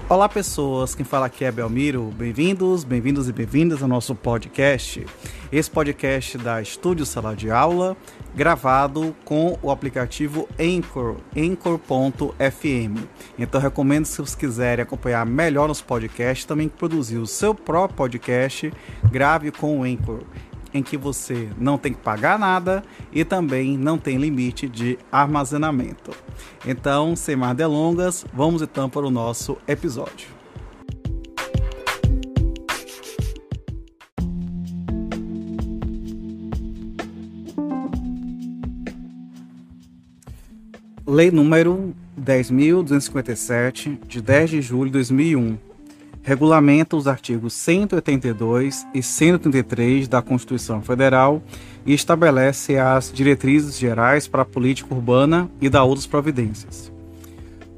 Olá pessoas, quem fala aqui é Belmiro, bem-vindos e bem-vindas ao nosso podcast. Esse podcast da Estúdio Sala de Aula, gravado com o aplicativo Anchor, Anchor.fm. Então recomendo, se vocês quiserem acompanhar melhor nos podcasts, também produzir o seu próprio podcast, grave com o Anchor, em que você não tem que pagar nada e também não tem limite de armazenamento. Então, sem mais delongas, vamos então para o nosso episódio. Lei número 10.257, de 10 de julho de 2001, regulamenta os artigos 182 e 133 da Constituição Federal e estabelece as diretrizes gerais para a política urbana e dá outras providências.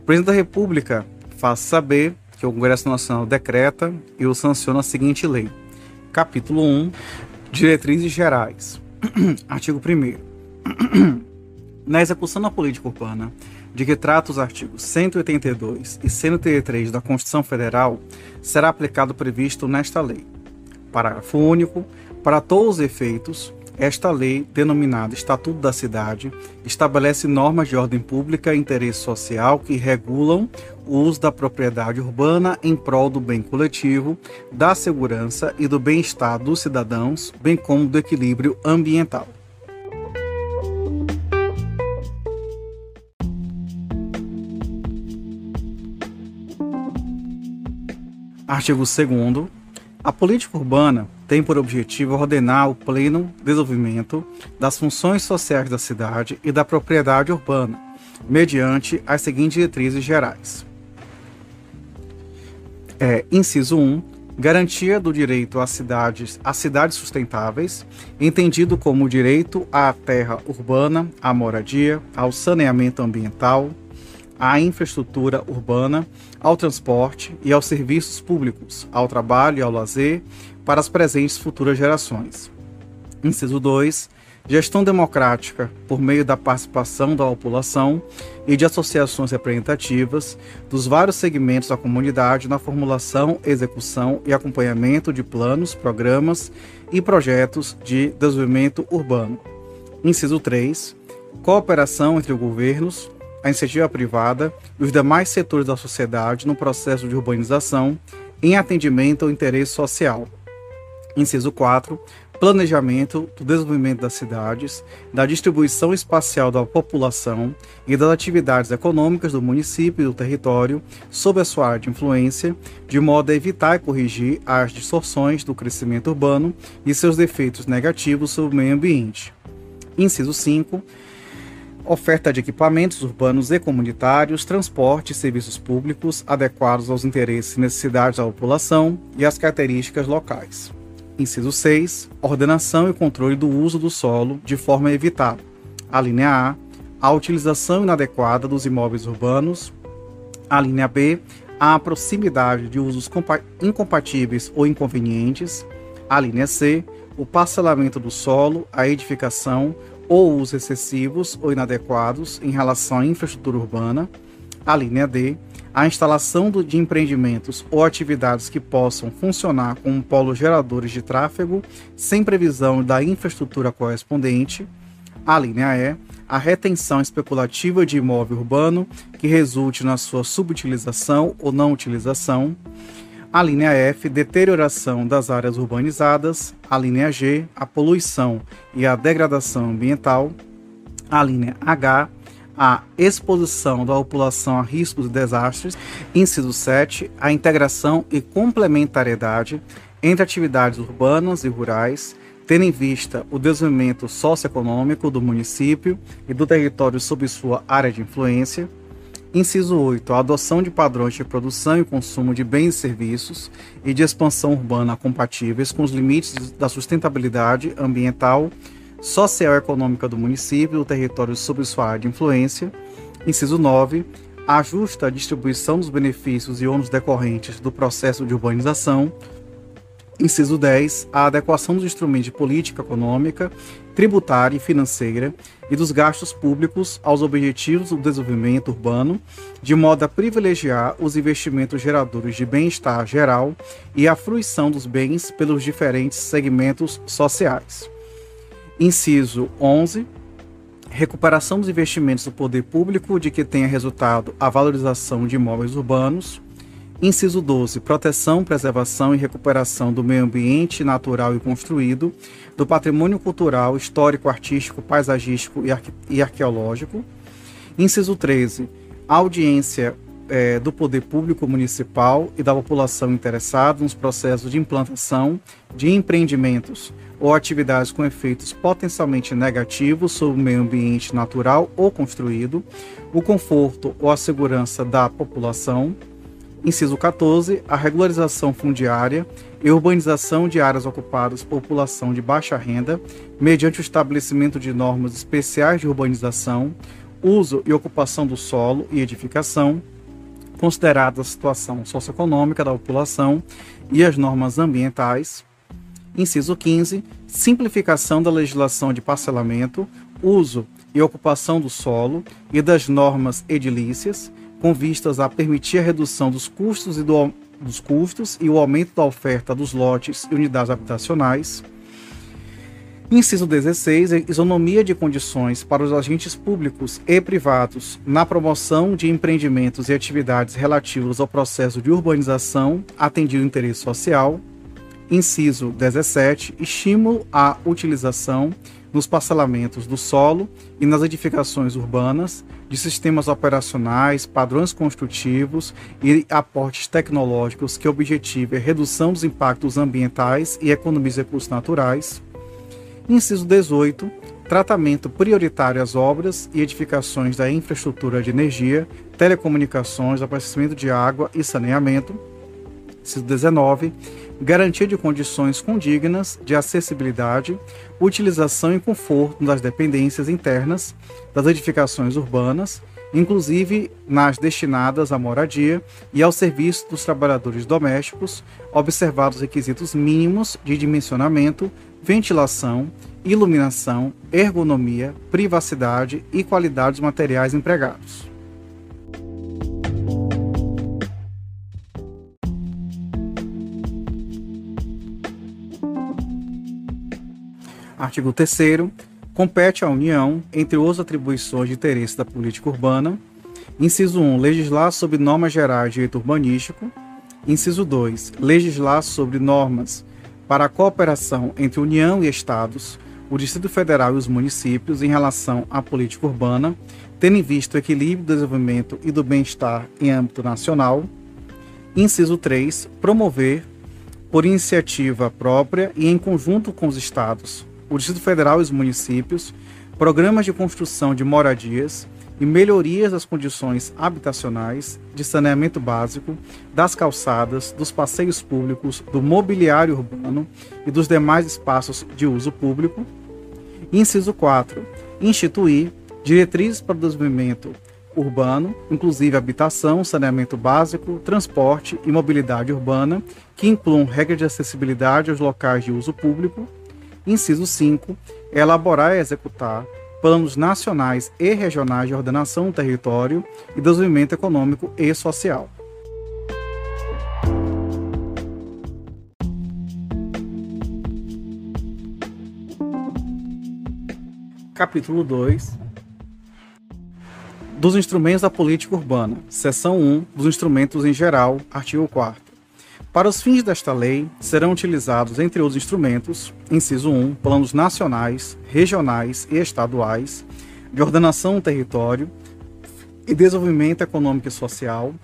O Presidente da República faz saber que o Congresso Nacional decreta e o sanciona a seguinte lei. Capítulo 1. Diretrizes gerais. Artigo 1º. Na execução da política urbana, de que trata os artigos 182 e 133 da Constituição Federal, será aplicado o previsto nesta lei. Parágrafo único. Para todos os efeitos, esta lei, denominada Estatuto da Cidade, estabelece normas de ordem pública e interesse social que regulam o uso da propriedade urbana em prol do bem coletivo, da segurança e do bem-estar dos cidadãos, bem como do equilíbrio ambiental. Artigo 2º. A política urbana tem por objetivo ordenar o pleno desenvolvimento das funções sociais da cidade e da propriedade urbana, mediante as seguintes diretrizes gerais. Inciso 1. Garantia do direito às cidades sustentáveis, entendido como o direito à terra urbana, à moradia, ao saneamento ambiental, à infraestrutura urbana, ao transporte e aos serviços públicos, ao trabalho e ao lazer, para as presentes e futuras gerações. Inciso 2. Gestão democrática por meio da participação da população e de associações representativas dos vários segmentos da comunidade na formulação, execução e acompanhamento de planos, programas e projetos de desenvolvimento urbano. Inciso 3. Cooperação entre governos, a iniciativa privada e os demais setores da sociedade no processo de urbanização em atendimento ao interesse social. Inciso 4. Planejamento do desenvolvimento das cidades, da distribuição espacial da população e das atividades econômicas do município e do território sob a sua área de influência, de modo a evitar e corrigir as distorções do crescimento urbano e seus efeitos negativos sobre o meio ambiente. Inciso 5. Oferta de equipamentos urbanos e comunitários, transporte e serviços públicos adequados aos interesses e necessidades da população e às características locais. Inciso 6. Ordenação e controle do uso do solo de forma a evitar: a linha A utilização inadequada dos imóveis urbanos, a linha B, a proximidade de usos incompatíveis ou inconvenientes, a linha C, o parcelamento do solo, a edificação ou usos excessivos ou inadequados em relação à infraestrutura urbana, a linha D, a instalação de empreendimentos ou atividades que possam funcionar como polos geradores de tráfego sem previsão da infraestrutura correspondente, a linha E, a retenção especulativa de imóvel urbano que resulte na sua subutilização ou não utilização, a linha F, deterioração das áreas urbanizadas, a linha G, a poluição e a degradação ambiental, a linha H, a exposição da população a riscos e desastres, inciso 7, a integração e complementariedade entre atividades urbanas e rurais, tendo em vista o desenvolvimento socioeconômico do município e do território sob sua área de influência. Inciso 8. A adoção de padrões de produção e consumo de bens e serviços e de expansão urbana compatíveis com os limites da sustentabilidade ambiental, social e econômica do município e do território sob sua área de influência. Inciso 9. A justa distribuição dos benefícios e ônus decorrentes do processo de urbanização. Inciso 10. A adequação dos instrumentos de política econômica, tributária e financeira e dos gastos públicos aos objetivos do desenvolvimento urbano, de modo a privilegiar os investimentos geradores de bem-estar geral e a fruição dos bens pelos diferentes segmentos sociais. Inciso 11. Recuperação dos investimentos do poder público de que tenha resultado a valorização de imóveis urbanos. Inciso 12. Proteção, preservação e recuperação do meio ambiente natural e construído, do patrimônio cultural, histórico, artístico, paisagístico e arqueológico. Inciso 13. Audiência do poder público municipal e da população interessada nos processos de implantação de empreendimentos ou atividades com efeitos potencialmente negativos sobre o meio ambiente natural ou construído, o conforto ou a segurança da população. Inciso 14. A regularização fundiária e urbanização de áreas ocupadas por população de baixa renda, mediante o estabelecimento de normas especiais de urbanização, uso e ocupação do solo e edificação, considerada a situação socioeconômica da população e as normas ambientais. Inciso 15. Simplificação da legislação de parcelamento, uso e ocupação do solo e das normas edilícias, com vistas a permitir a redução dos custos e o aumento da oferta dos lotes e unidades habitacionais. Inciso 16. Isonomia de condições para os agentes públicos e privados na promoção de empreendimentos e atividades relativos ao processo de urbanização atendido o interesse social. Inciso 17. Estímulo à utilização nos parcelamentos do solo e nas edificações urbanas de sistemas operacionais, padrões construtivos e aportes tecnológicos que objetivem a redução dos impactos ambientais e economia de recursos naturais. Inciso 18. Tratamento prioritário às obras e edificações da infraestrutura de energia, telecomunicações, abastecimento de água e saneamento. Inciso 19. Garantia de condições condignas de acessibilidade, utilização e conforto das dependências internas das edificações urbanas, inclusive nas destinadas à moradia e ao serviço dos trabalhadores domésticos, observados requisitos mínimos de dimensionamento, ventilação, iluminação, ergonomia, privacidade e qualidade dos materiais empregados. Artigo 3º. Compete à União, entre outras atribuições de interesse da política urbana: inciso 1. Legislar sobre normas gerais de direito urbanístico. Inciso 2. Legislar sobre normas para a cooperação entre União e Estados, o Distrito Federal e os municípios em relação à política urbana, tendo em vista o equilíbrio do desenvolvimento e do bem-estar em âmbito nacional. Inciso 3. Promover, por iniciativa própria e em conjunto com os Estados, o Distrito Federal e os municípios, programas de construção de moradias e melhorias das condições habitacionais, de saneamento básico, das calçadas, dos passeios públicos, do mobiliário urbano e dos demais espaços de uso público. Inciso 4. Instituir diretrizes para o desenvolvimento urbano, inclusive habitação, saneamento básico, transporte e mobilidade urbana, que incluam regras de acessibilidade aos locais de uso público. Inciso 5. Elaborar e executar planos nacionais e regionais de ordenação do território e desenvolvimento econômico e social. Capítulo 2. Dos instrumentos da política urbana. Seção 1. Dos instrumentos em geral. Artigo 4º. Para os fins desta lei, serão utilizados, entre outros instrumentos, inciso 1, planos nacionais, regionais e estaduais, de ordenação do território e desenvolvimento econômico e social.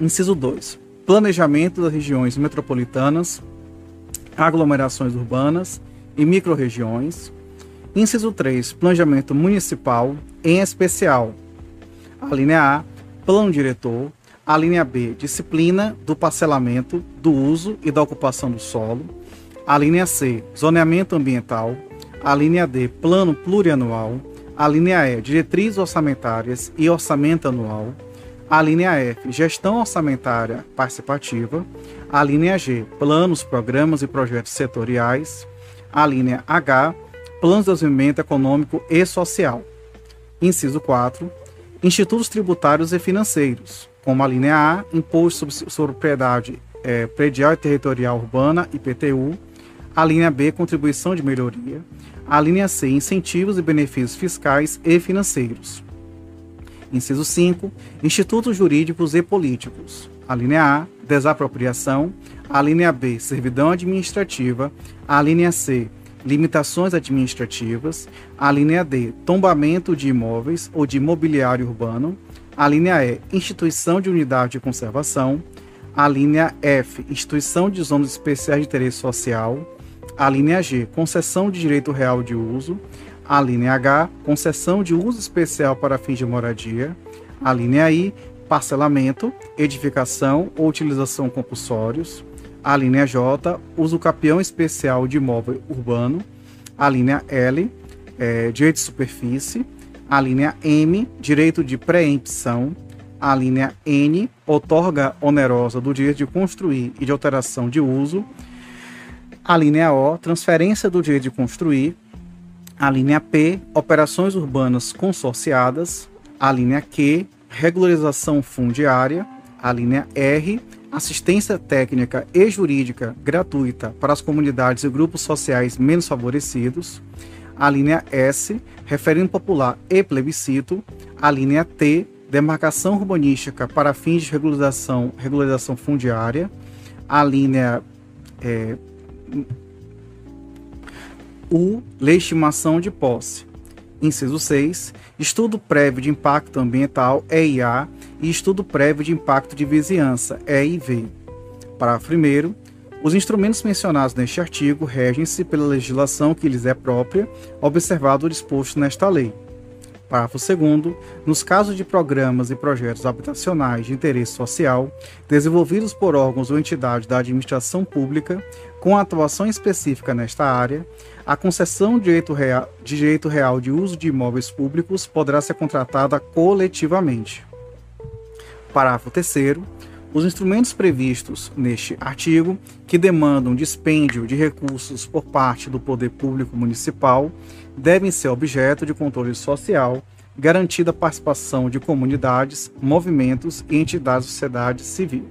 Inciso 2, planejamento das regiões metropolitanas, aglomerações urbanas e microrregiões. Inciso 3, planejamento municipal, em especial, a linha A, plano diretor. A linha B, disciplina do parcelamento, do uso e da ocupação do solo. A linha C, zoneamento ambiental. A linha D, plano plurianual. A linha E, diretrizes orçamentárias e orçamento anual. A linha F, gestão orçamentária participativa. A linha G, planos, programas e projetos setoriais. A linha H, planos de desenvolvimento econômico e social. Inciso 4, institutos tributários e financeiros, como a linha A, imposto sobre propriedade predial e territorial urbana, IPTU. A linha B, contribuição de melhoria. A linha C, incentivos e benefícios fiscais e financeiros. Inciso 5, institutos jurídicos e políticos. A linha A, desapropriação. A linha B, servidão administrativa. A linha C, limitações administrativas. A linha D, tombamento de imóveis ou de mobiliário urbano. A linha E, instituição de unidade de conservação. A linha F, instituição de zonas especiais de interesse social. A linha G, concessão de direito real de uso. A linha H, concessão de uso especial para fins de moradia. A linha I, parcelamento, edificação ou utilização compulsórios. A linha J, uso capião especial de imóvel urbano. A linha L, direito de superfície. A linha M, direito de preempção. A linha N, outorga onerosa do direito de construir e de alteração de uso. A linha O, transferência do direito de construir. A linha P, operações urbanas consorciadas. A linha Q, regularização fundiária. A linha R, assistência técnica e jurídica gratuita para as comunidades e grupos sociais menos favorecidos. A linha S, referendo popular e plebiscito. A linha T, demarcação urbanística para fins de regularização fundiária. A linha U, legitimação de posse. Inciso 6, estudo prévio de impacto ambiental, EIA, e estudo prévio de impacto de vizinhança, EIV. Parágrafo 1º, os instrumentos mencionados neste artigo regem-se pela legislação que lhes é própria, observado o disposto nesta lei. Parágrafo 2º, nos casos de programas e projetos habitacionais de interesse social, desenvolvidos por órgãos ou entidades da administração pública, com atuação específica nesta área, a concessão de direito real de uso de imóveis públicos poderá ser contratada coletivamente. Parágrafo 3º, os instrumentos previstos neste artigo, que demandam dispêndio de recursos por parte do poder público municipal, devem ser objeto de controle social, garantida a participação de comunidades, movimentos e entidades da sociedade civil.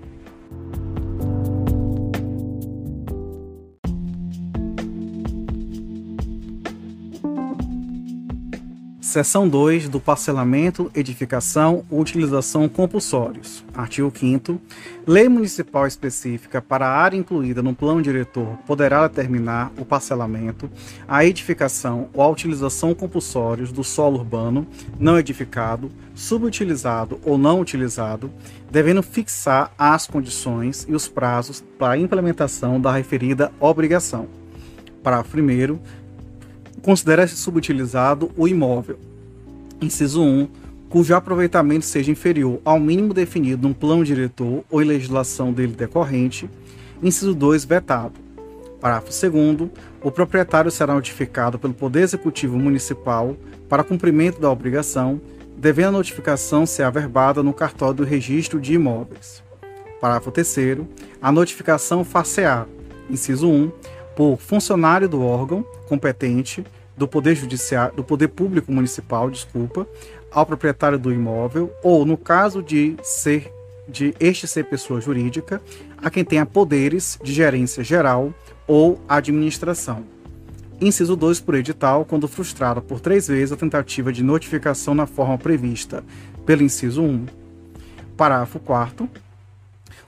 Seção 2 do parcelamento, edificação ou utilização compulsórios. Artigo 5º. Lei municipal específica para a área incluída no plano diretor poderá determinar o parcelamento, a edificação ou a utilização compulsórios do solo urbano não edificado, subutilizado ou não utilizado, devendo fixar as condições e os prazos para a implementação da referida obrigação. Parágrafo 1º. Considera-se subutilizado o imóvel, inciso 1, cujo aproveitamento seja inferior ao mínimo definido num plano diretor ou em legislação dele decorrente, inciso 2, vetado. Parágrafo 2º, o proprietário será notificado pelo Poder Executivo Municipal para cumprimento da obrigação, devendo a notificação ser averbada no cartório do registro de imóveis. Parágrafo 3º, a notificação far-se-á, inciso 1, por funcionário do órgão competente do Poder Público Municipal, ao proprietário do imóvel, ou, no caso de este ser pessoa jurídica, a quem tenha poderes de gerência geral ou administração. Inciso 2, por edital, quando frustrada por 3 vezes a tentativa de notificação na forma prevista pelo inciso 1. Parágrafo 4º.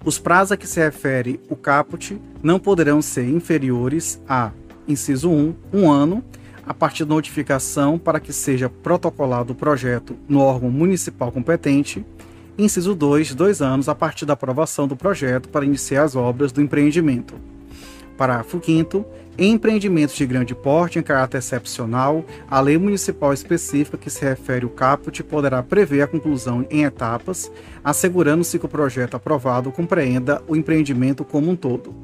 Os prazos a que se refere o caput não poderão ser inferiores a, inciso 1, 1 ano, a partir da notificação para que seja protocolado o projeto no órgão municipal competente, inciso 2, 2 anos, a partir da aprovação do projeto para iniciar as obras do empreendimento. Parágrafo 5º. Em empreendimentos de grande porte em caráter excepcional, a lei municipal específica que se refere ao caput poderá prever a conclusão em etapas, assegurando-se que o projeto aprovado compreenda o empreendimento como um todo.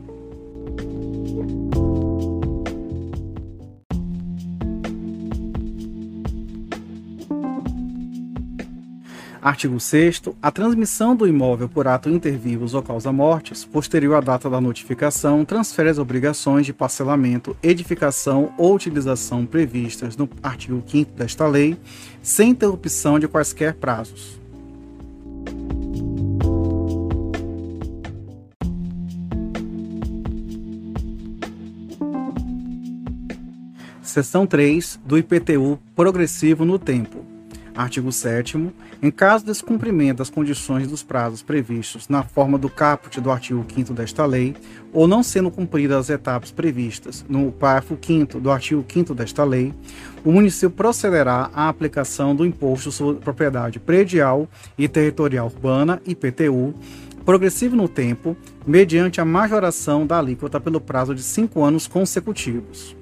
Artigo 6º. A transmissão do imóvel por ato inter vivos ou causa-mortes, posterior à data da notificação, transfere as obrigações de parcelamento, edificação ou utilização previstas no artigo 5º desta lei, sem interrupção de quaisquer prazos. Seção 3 do IPTU progressivo no tempo. Artigo 7º. Em caso de descumprimento das condições dos prazos previstos na forma do caput do artigo 5º desta lei, ou não sendo cumpridas as etapas previstas no parágrafo 5º do artigo 5º desta lei, o município procederá à aplicação do Imposto sobre Propriedade Predial e Territorial Urbana, IPTU, progressivo no tempo, mediante a majoração da alíquota pelo prazo de 5 anos consecutivos.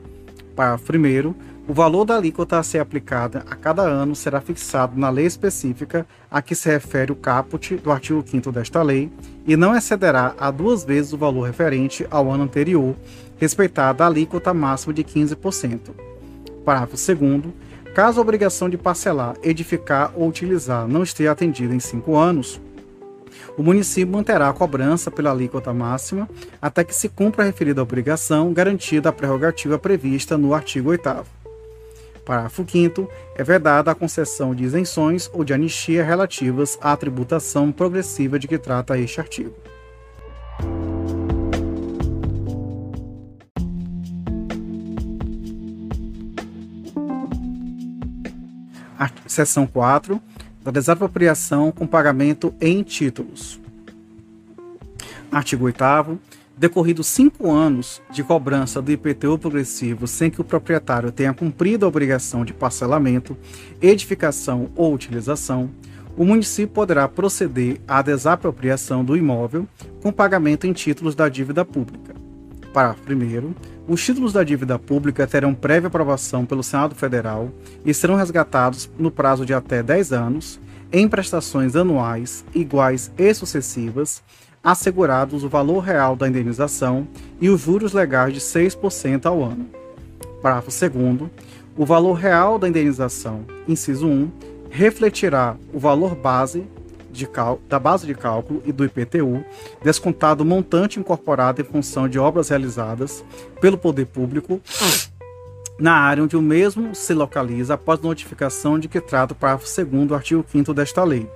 Parágrafo 1º. O valor da alíquota a ser aplicada a cada ano será fixado na lei específica a que se refere o caput do artigo 5º desta lei e não excederá a 2 vezes o valor referente ao ano anterior, respeitada a alíquota máxima de 15%. Parágrafo 2º. Caso a obrigação de parcelar, edificar ou utilizar não esteja atendida em 5 anos, o município manterá a cobrança pela alíquota máxima até que se cumpra a referida obrigação, garantida a prerrogativa prevista no artigo 8º. Parágrafo 5º. É vedada a concessão de isenções ou de anistia relativas à tributação progressiva de que trata este artigo. Seção 4. Da desapropriação com pagamento em títulos. Artigo 8º. Decorridos 5 anos de cobrança do IPTU progressivo sem que o proprietário tenha cumprido a obrigação de parcelamento, edificação ou utilização, o município poderá proceder à desapropriação do imóvel com pagamento em títulos da dívida pública. Parágrafo 1º. Os títulos da dívida pública terão prévia aprovação pelo Senado Federal e serão resgatados no prazo de até 10 anos, em prestações anuais iguais e sucessivas, assegurados o valor real da indenização e os juros legais de 6% ao ano. Parágrafo 2º. O valor real da indenização, inciso 1, refletirá o valor da base de cálculo e do IPTU, descontado o montante incorporado em função de obras realizadas pelo poder público na área onde o mesmo se localiza após notificação de que trata o parágrafo 2º do artigo 5º desta lei.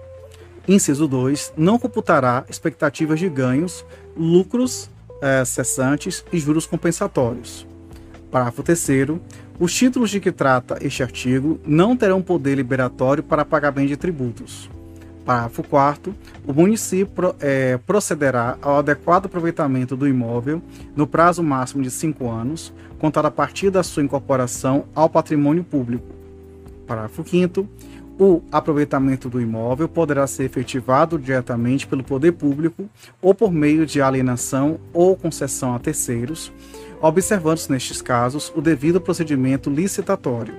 Inciso 2. Não computará expectativas de ganhos, lucros cessantes e juros compensatórios. Parágrafo 3º. Os títulos de que trata este artigo não terão poder liberatório para pagamento de tributos. Parágrafo 4º. O município procederá ao adequado aproveitamento do imóvel no prazo máximo de 5 anos, contado a partir da sua incorporação ao patrimônio público. Parágrafo 5º. O aproveitamento do imóvel poderá ser efetivado diretamente pelo poder público ou por meio de alienação ou concessão a terceiros, observando-se nestes casos o devido procedimento licitatório.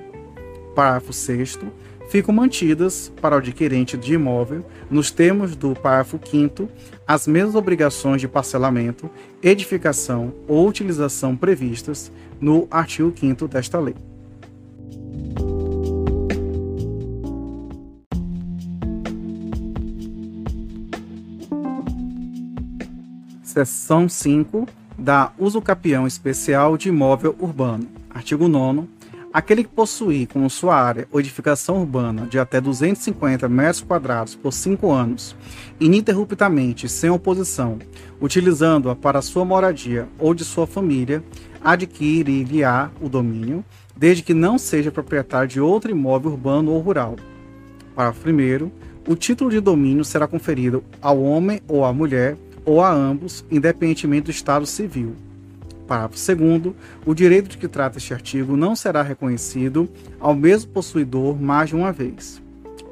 Parágrafo 6º. Ficam mantidas para o adquirente de imóvel, nos termos do parágrafo 5º, as mesmas obrigações de parcelamento, edificação ou utilização previstas no artigo 5º desta lei. Seção 5 da usucapião especial de imóvel urbano. Artigo 9º. Aquele que possuir como sua área ou edificação urbana de até 250 metros quadrados por 5 anos, ininterruptamente, sem oposição, utilizando-a para sua moradia ou de sua família, adquirir-lhe-á o domínio, desde que não seja proprietário de outro imóvel urbano ou rural. Parágrafo 1º. O título de domínio será conferido ao homem ou à mulher, ou a ambos, independentemente do estado civil. Parágrafo 2º. O direito de que trata este artigo não será reconhecido ao mesmo possuidor mais de uma vez.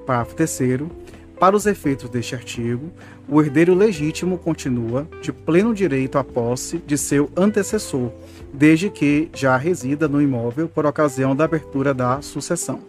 Parágrafo 3º. Para os efeitos deste artigo, o herdeiro legítimo continua de pleno direito à posse de seu antecessor, desde que já resida no imóvel por ocasião da abertura da sucessão.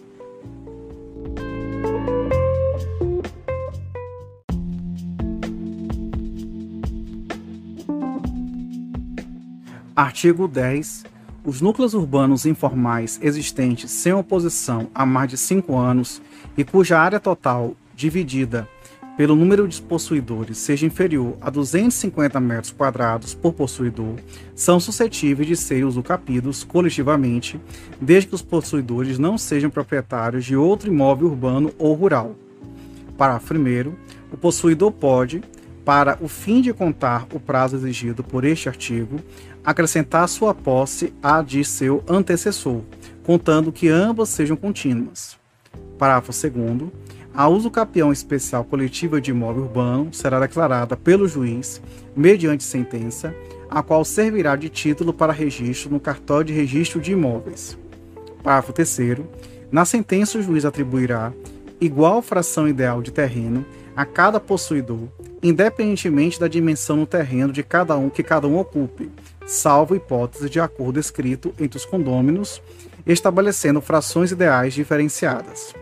Artigo 10. Os núcleos urbanos informais existentes sem oposição há mais de 5 anos e cuja área total dividida pelo número de possuidores seja inferior a 250 metros quadrados por possuidor, são suscetíveis de serem usucapidos coletivamente, desde que os possuidores não sejam proprietários de outro imóvel urbano ou rural. Parágrafo 1º. O possuidor pode, para o fim de contar o prazo exigido por este artigo, acrescentar sua posse à de seu antecessor, contando que ambas sejam contínuas. Parágrafo 2º. A usucapião especial coletiva de imóvel urbano será declarada pelo juiz, mediante sentença, a qual servirá de título para registro no cartório de registro de imóveis. Parágrafo 3º. Na sentença, o juiz atribuirá igual fração ideal de terreno a cada possuidor, independentemente da dimensão no terreno de cada um ocupe, salvo hipótese de acordo escrito entre os condôminos, estabelecendo frações ideais diferenciadas.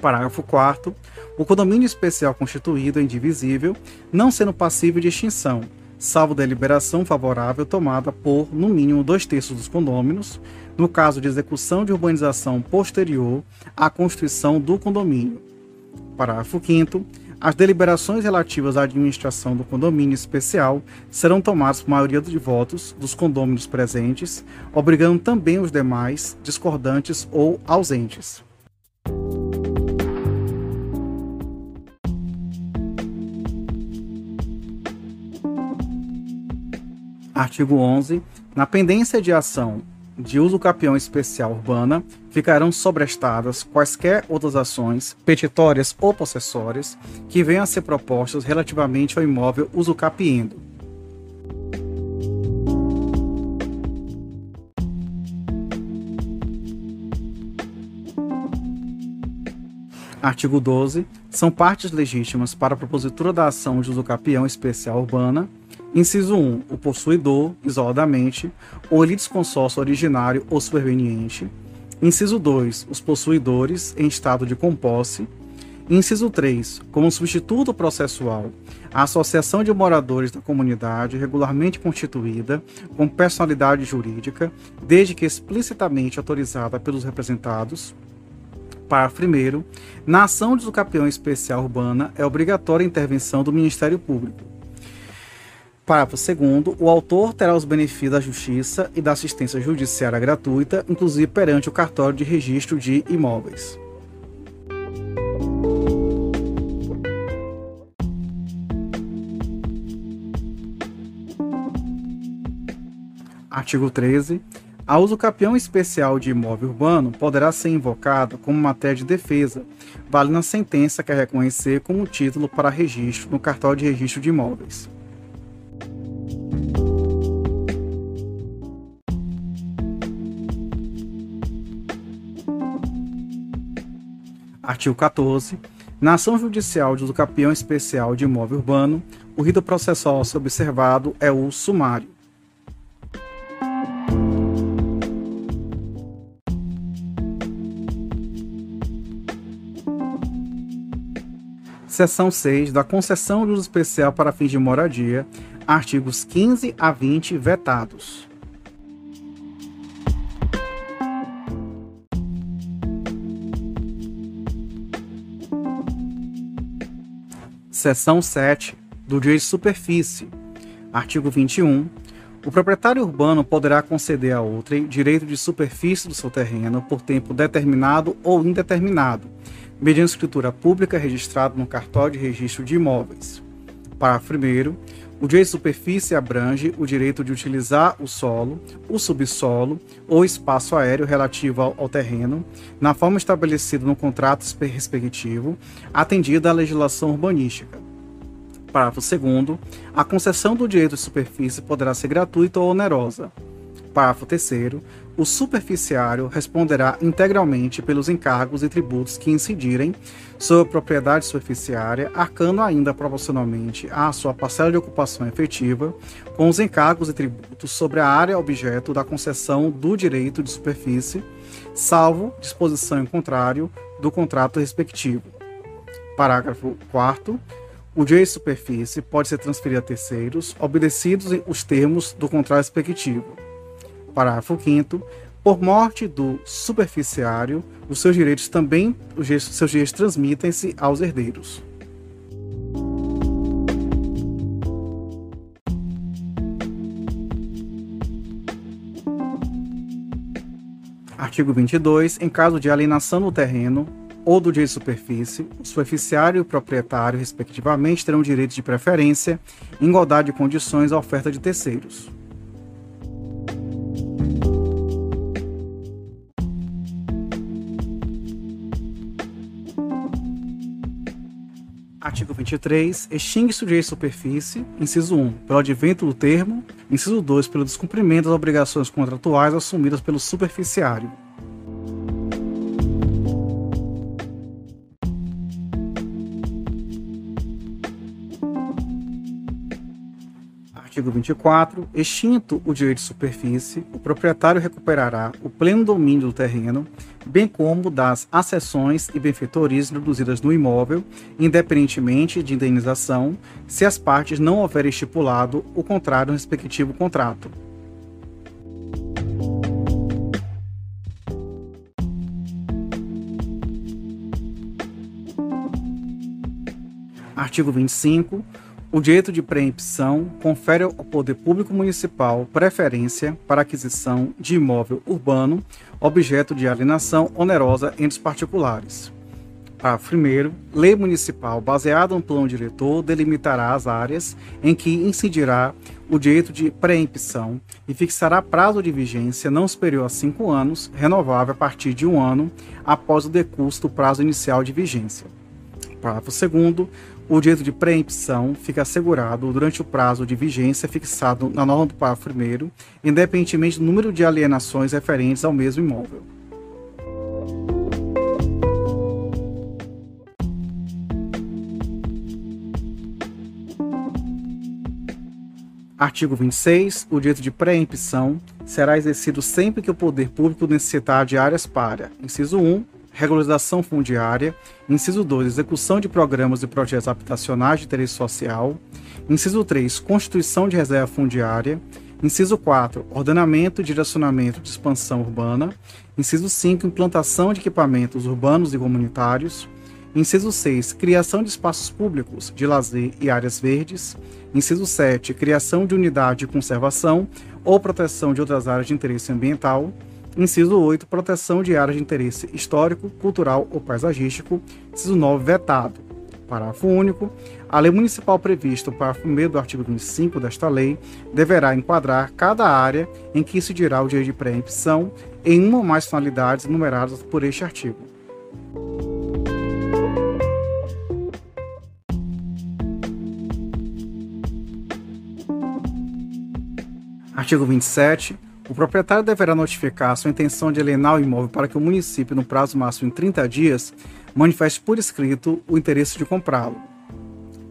Parágrafo 4º. O condomínio especial constituído é indivisível, não sendo passível de extinção, salvo deliberação favorável tomada por, no mínimo, 2/3 dos condôminos, no caso de execução de urbanização posterior à constituição do condomínio. Parágrafo 5º. As deliberações relativas à administração do condomínio especial serão tomadas por maioria de votos dos condôminos presentes, obrigando também os demais discordantes ou ausentes. Artigo 11. Na pendência de ação de usucapião especial urbana, ficarão sobrestadas quaisquer outras ações, petitórias ou possessórias, que venham a ser propostas relativamente ao imóvel usucapiendo. Artigo 12. São partes legítimas para a propositura da ação de usucapião especial urbana: inciso 1, o possuidor, isoladamente, ou litisconsórcio originário ou superveniente. Inciso 2, os possuidores, em estado de composse. Inciso 3, como substituto processual, a associação de moradores da comunidade regularmente constituída, com personalidade jurídica, desde que explicitamente autorizada pelos representados. Parágrafo 1º. Na ação de usucapião especial urbana, é obrigatória a intervenção do Ministério Público. Parágrafo 2º. O autor terá os benefícios da justiça e da assistência judiciária gratuita, inclusive perante o cartório de registro de imóveis. Artigo 13. A usucapião especial de imóvel urbano poderá ser invocada como matéria de defesa, valendo a sentença que a reconhecer como título para registro no cartório de registro de imóveis. Artigo 14. Na ação judicial de usucapião especial de imóvel urbano, o rito processual a ser observado é o sumário. Seção 6 da concessão de uso especial para fins de moradia, artigos 15 a 20 vetados. Seção 7 do direito de superfície, artigo 21. O proprietário urbano poderá conceder a outrem direito de superfície do seu terreno por tempo determinado ou indeterminado, mediante escritura pública registrada no cartório de registro de imóveis. Parágrafo 1º. O direito de superfície abrange o direito de utilizar o solo, o subsolo ou espaço aéreo relativo ao terreno, na forma estabelecida no contrato respectivo, atendida à legislação urbanística. Parágrafo 2º. A concessão do direito de superfície poderá ser gratuita ou onerosa. Parágrafo 3º. O superficiário responderá integralmente pelos encargos e tributos que incidirem sobre a propriedade superficiária, arcando ainda proporcionalmente à sua parcela de ocupação efetiva com os encargos e tributos sobre a área objeto da concessão do direito de superfície, salvo disposição em contrário do contrato respectivo. Parágrafo 4º. O direito de superfície pode ser transferido a terceiros, obedecidos os termos do contrato respectivo. Parágrafo 5º. Por morte do superficiário, os seus direitos transmitem-se aos herdeiros. Artigo 22. Em caso de alienação do terreno ou do direito de superfície, o superficiário e o proprietário, respectivamente, terão direitos de preferência em igualdade de condições à oferta de terceiros. Artigo 23. Extingue-se o direito de superfície, inciso 1, pelo advento do termo, inciso 2, pelo descumprimento das obrigações contratuais assumidas pelo superficiário. Artigo 24. Extinto o direito de superfície, o proprietário recuperará o pleno domínio do terreno, bem como das accessões e benfeitorias introduzidas no imóvel, independentemente de indenização, se as partes não houverem estipulado o contrário no respectivo contrato. Artigo 25. O direito de preempção confere ao poder público municipal preferência para aquisição de imóvel urbano, objeto de alienação onerosa entre os particulares. Parágrafo 1º. Lei municipal baseada no plano diretor delimitará as áreas em que incidirá o direito de preempção e fixará prazo de vigência não superior a 5 anos, renovável a partir de 1 ano após o decurso do prazo inicial de vigência. Parágrafo 2º. O direito de preempção fica assegurado durante o prazo de vigência fixado na norma do parágrafo 1º, independentemente do número de alienações referentes ao mesmo imóvel. Artigo 26. O direito de preempção será exercido sempre que o poder público necessitar de áreas para, inciso 1, regularização fundiária, inciso 2, execução de programas e projetos habitacionais de interesse social, inciso 3, constituição de reserva fundiária, inciso 4, ordenamento e direcionamento de expansão urbana, inciso 5, implantação de equipamentos urbanos e comunitários, inciso 6, criação de espaços públicos de lazer e áreas verdes, inciso 7, criação de unidade de conservação ou proteção de outras áreas de interesse ambiental, inciso 8, proteção de áreas de interesse histórico, cultural ou paisagístico. Inciso 9, vetado. Parágrafo único. A lei municipal prevista no parágrafo 1º do artigo 25 desta lei deverá enquadrar cada área em que incidirá o direito de preempção em uma ou mais finalidades enumeradas por este artigo. Artigo 27. O proprietário deverá notificar sua intenção de alienar o imóvel para que o município, no prazo máximo de 30 dias, manifeste por escrito o interesse de comprá-lo.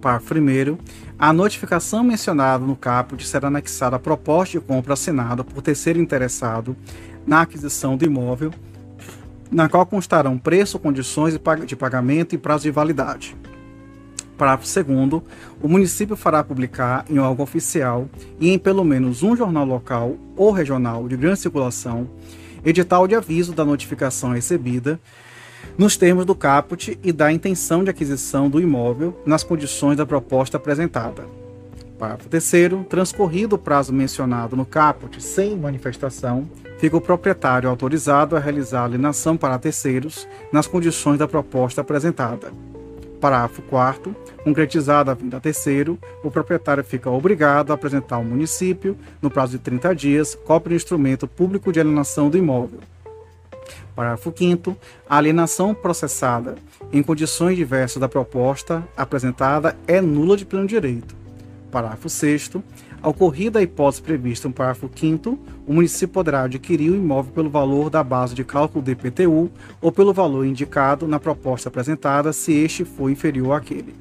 Parágrafo 1º. A notificação mencionada no caput será anexada à proposta de compra assinada por terceiro interessado na aquisição do imóvel, na qual constarão preço, condições de pagamento e prazo de validade. Parágrafo 2º. O município fará publicar em órgão oficial e em pelo menos um jornal local ou regional de grande circulação edital de aviso da notificação recebida nos termos do caput e da intenção de aquisição do imóvel nas condições da proposta apresentada. Parágrafo 3º. Transcorrido o prazo mencionado no caput sem manifestação, fica o proprietário autorizado a realizar a alienação para terceiros nas condições da proposta apresentada. Parágrafo 4º. Concretizada a vinda a terceiro, o proprietário fica obrigado a apresentar ao município, no prazo de 30 dias, cópia do instrumento público de alienação do imóvel. Parágrafo 5º. A alienação processada em condições diversas da proposta apresentada é nula de pleno direito. Parágrafo 6º. Ocorrida a hipótese prevista no parágrafo 5º, o município poderá adquirir o imóvel pelo valor da base de cálculo do IPTU ou pelo valor indicado na proposta apresentada, se este for inferior àquele.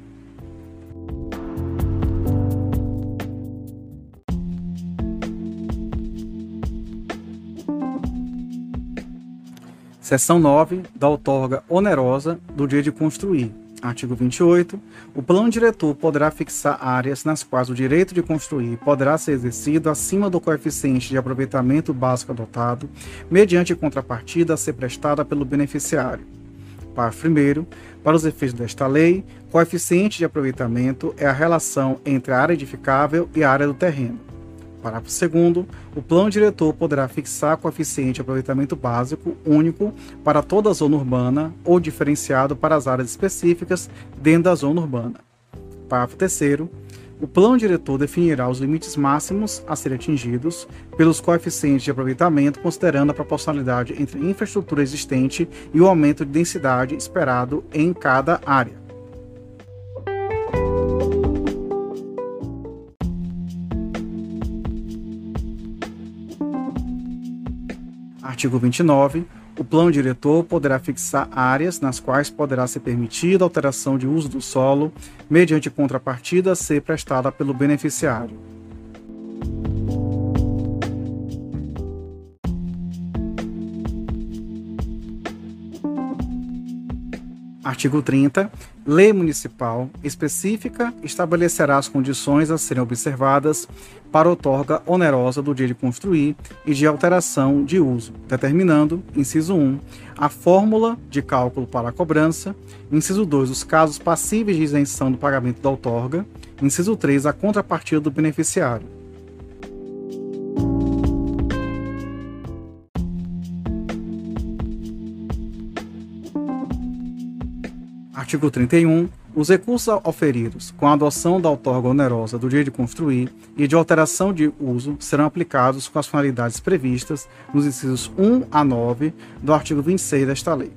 Seção 9. Da outorga onerosa do direito de construir. Artigo 28. O plano diretor poderá fixar áreas nas quais o direito de construir poderá ser exercido acima do coeficiente de aproveitamento básico adotado, mediante contrapartida a ser prestada pelo beneficiário. Parágrafo 1º. Para os efeitos desta lei, coeficiente de aproveitamento é a relação entre a área edificável e a área do terreno. Parágrafo 2º. O plano diretor poderá fixar coeficiente de aproveitamento básico único para toda a zona urbana ou diferenciado para as áreas específicas dentro da zona urbana. Parágrafo 3º. O plano diretor definirá os limites máximos a serem atingidos pelos coeficientes de aproveitamento, considerando a proporcionalidade entre a infraestrutura existente e o aumento de densidade esperado em cada área. Artigo 29. O plano diretor poderá fixar áreas nas quais poderá ser permitida a alteração de uso do solo, mediante contrapartida a ser prestada pelo beneficiário. Artigo 30. Lei municipal específica estabelecerá as condições a serem observadas para outorga onerosa do dia de construir e de alteração de uso, determinando, inciso 1, a fórmula de cálculo para a cobrança, inciso 2, os casos passíveis de isenção do pagamento da outorga, inciso 3, a contrapartida do beneficiário. Artigo 31. Os recursos oferidos com a adoção da outorga onerosa do dia de construir e de alteração de uso serão aplicados com as finalidades previstas nos incisos 1 a 9 do artigo 26 desta lei.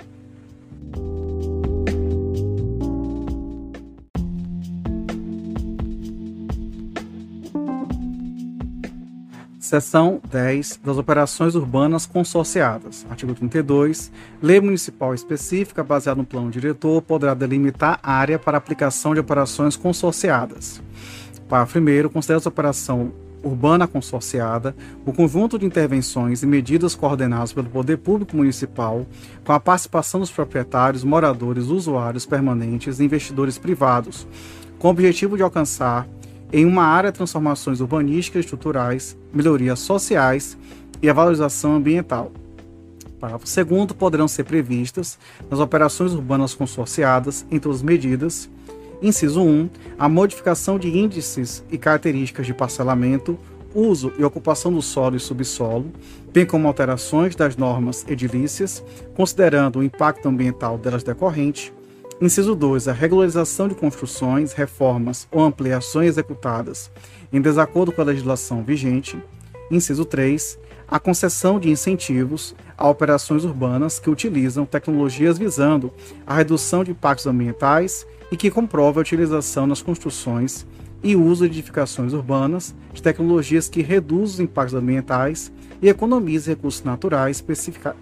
Seção 10 das operações urbanas consorciadas. Artigo 32. Lei municipal específica baseada no plano diretor poderá delimitar área para aplicação de operações consorciadas. Parágrafo 1º. Considera-se operação urbana consorciada o conjunto de intervenções e medidas coordenadas pelo poder público municipal com a participação dos proprietários, moradores, usuários permanentes e investidores privados, com o objetivo de alcançar em uma área transformações urbanísticas e estruturais, melhorias sociais e a valorização ambiental. Parágrafo 2º. Poderão ser previstas nas operações urbanas consorciadas, entre as medidas, inciso 1, a modificação de índices e características de parcelamento, uso e ocupação do solo e subsolo, bem como alterações das normas edilícias, considerando o impacto ambiental delas decorrente. Inciso 2. A regularização de construções, reformas ou ampliações executadas em desacordo com a legislação vigente. Inciso 3. A concessão de incentivos a operações urbanas que utilizam tecnologias visando a redução de impactos ambientais e que comprove a utilização nas construções e uso de edificações urbanas de tecnologias que reduzem os impactos ambientais e economizem recursos naturais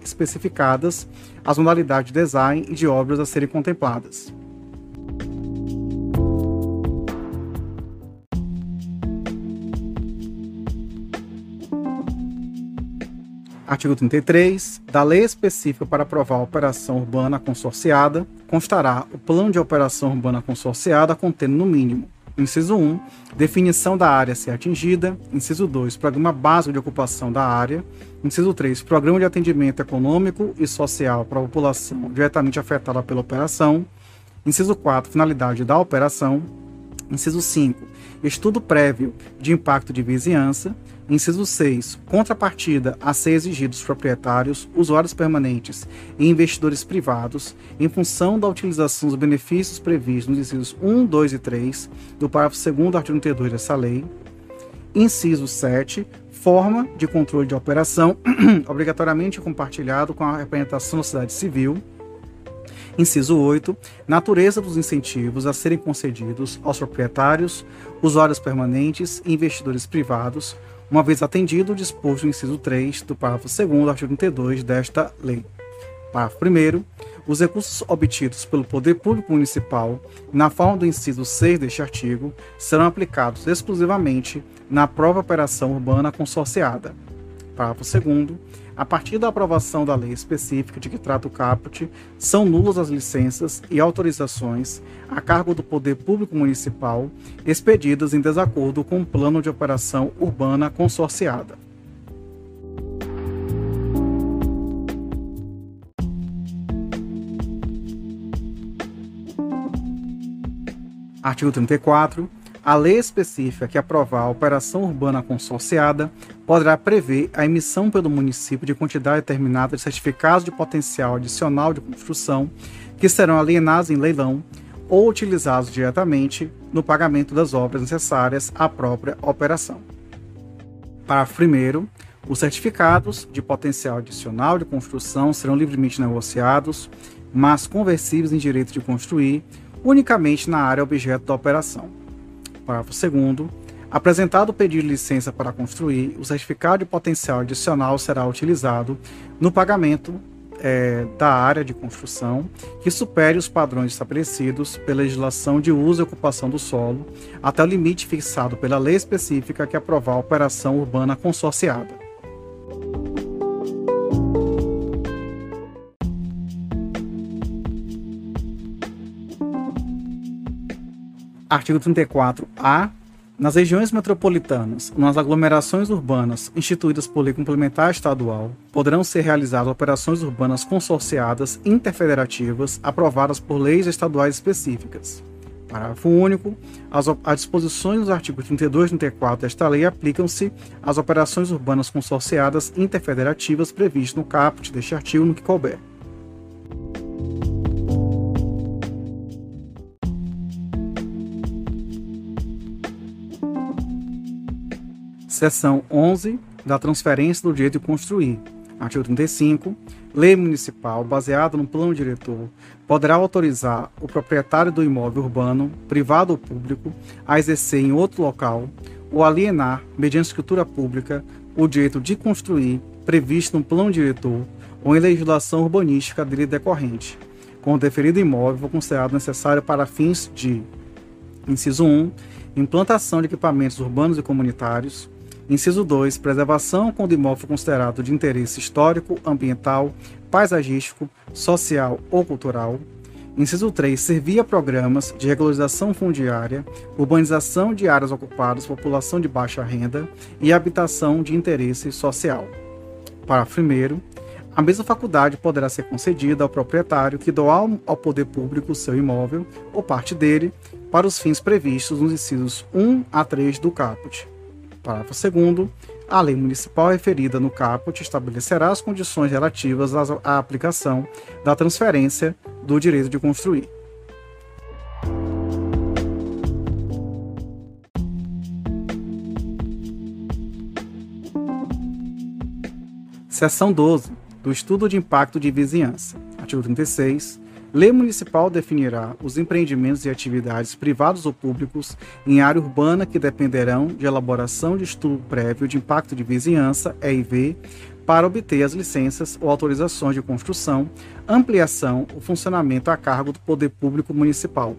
especificadas as modalidades de design e de obras a serem contempladas. Artigo 33. Da lei específica para aprovar a operação urbana consorciada, constará o plano de operação urbana consorciada contendo, no mínimo, inciso 1, definição da área a ser atingida. Inciso 2, programa básico de ocupação da área. Inciso 3, programa de atendimento econômico e social para a população diretamente afetada pela operação. Inciso 4, finalidade da operação. Inciso 5, estudo prévio de impacto de vizinhança. Inciso 6, contrapartida a ser exigido dos proprietários, usuários permanentes e investidores privados em função da utilização dos benefícios previstos nos incisos 1, 2 e 3 do parágrafo 2º do artigo 32 dessa lei. Inciso 7, forma de controle de operação obrigatoriamente compartilhado com a representação da sociedade civil. Inciso 8, natureza dos incentivos a serem concedidos aos proprietários, usuários permanentes e investidores privados, uma vez atendido o disposto no inciso 3 do parágrafo 2º do artigo 32 desta lei. Parágrafo 1º. Os recursos obtidos pelo Poder Público Municipal, na forma do inciso 6 deste artigo, serão aplicados exclusivamente na própria operação urbana consorciada. Parágrafo 2º. A partir da aprovação da lei específica de que trata o caput, são nulas as licenças e autorizações a cargo do Poder Público Municipal expedidas em desacordo com o plano de operação urbana consorciada. Artigo 34. A lei específica que aprovar a operação urbana consorciada poderá prever a emissão pelo município de quantidade determinada de certificados de potencial adicional de construção que serão alienados em leilão ou utilizados diretamente no pagamento das obras necessárias à própria operação. Parágrafo 1º. Os certificados de potencial adicional de construção serão livremente negociados, mas conversíveis em direito de construir, unicamente na área objeto da operação. Parágrafo 2º. Apresentado o pedido de licença para construir, o certificado de potencial adicional será utilizado no pagamento da área de construção que supere os padrões estabelecidos pela legislação de uso e ocupação do solo, até o limite fixado pela lei específica que aprovar a operação urbana consorciada. Artigo 34-A. Nas regiões metropolitanas ou nas aglomerações urbanas instituídas por lei complementar estadual, poderão ser realizadas operações urbanas consorciadas interfederativas aprovadas por leis estaduais específicas. Parágrafo único. As disposições dos artigos 32 e 34 desta lei aplicam-se às operações urbanas consorciadas interfederativas previstas no caput deste artigo no que couber. Seção 11 da transferência do direito de construir. Artigo 35. Lei municipal, baseada no plano diretor, poderá autorizar o proprietário do imóvel urbano, privado ou público, a exercer em outro local ou alienar, mediante escritura pública, o direito de construir previsto no plano diretor ou em legislação urbanística dele decorrente, com o deferido imóvel for considerado necessário para fins de: inciso 1, implantação de equipamentos urbanos e comunitários. Inciso 2, preservação quando o imóvel for considerado de interesse histórico, ambiental, paisagístico, social ou cultural. Inciso 3, servir a programas de regularização fundiária, urbanização de áreas ocupadas por população de baixa renda e habitação de interesse social. Parágrafo 1º. A mesma faculdade poderá ser concedida ao proprietário que doar ao poder público o seu imóvel ou parte dele para os fins previstos nos incisos 1 a 3 do caput. Parágrafo 2º. A lei municipal referida no caput estabelecerá as condições relativas à aplicação da transferência do direito de construir. Seção 12. Do estudo de impacto de vizinhança. Artigo 36. Lei municipal definirá os empreendimentos e atividades privados ou públicos em área urbana que dependerão de elaboração de estudo prévio de impacto de vizinhança, EIV, para obter as licenças ou autorizações de construção, ampliação ou funcionamento a cargo do Poder Público Municipal.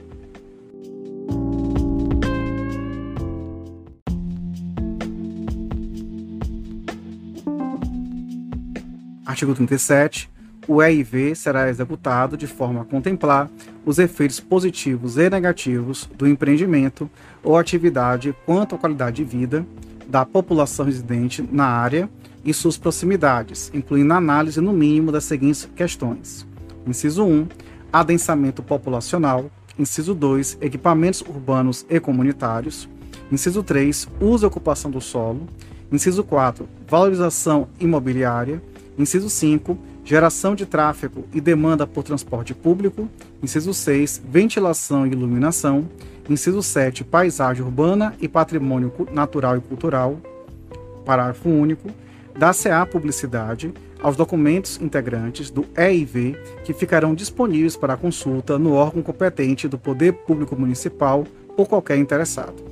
Artigo 37. O EIV será executado de forma a contemplar os efeitos positivos e negativos do empreendimento ou atividade quanto à qualidade de vida da população residente na área e suas proximidades, incluindo a análise no mínimo das seguintes questões. Inciso 1, adensamento populacional. Inciso 2, equipamentos urbanos e comunitários. Inciso 3, uso e ocupação do solo. Inciso 4, valorização imobiliária. Inciso 5, geração de tráfego e demanda por transporte público. Inciso 6, ventilação e iluminação. Inciso 7, paisagem urbana e patrimônio natural e cultural. Parágrafo único. Dar-se-á publicidade aos documentos integrantes do EIV que ficarão disponíveis para consulta no órgão competente do Poder Público Municipal por qualquer interessado.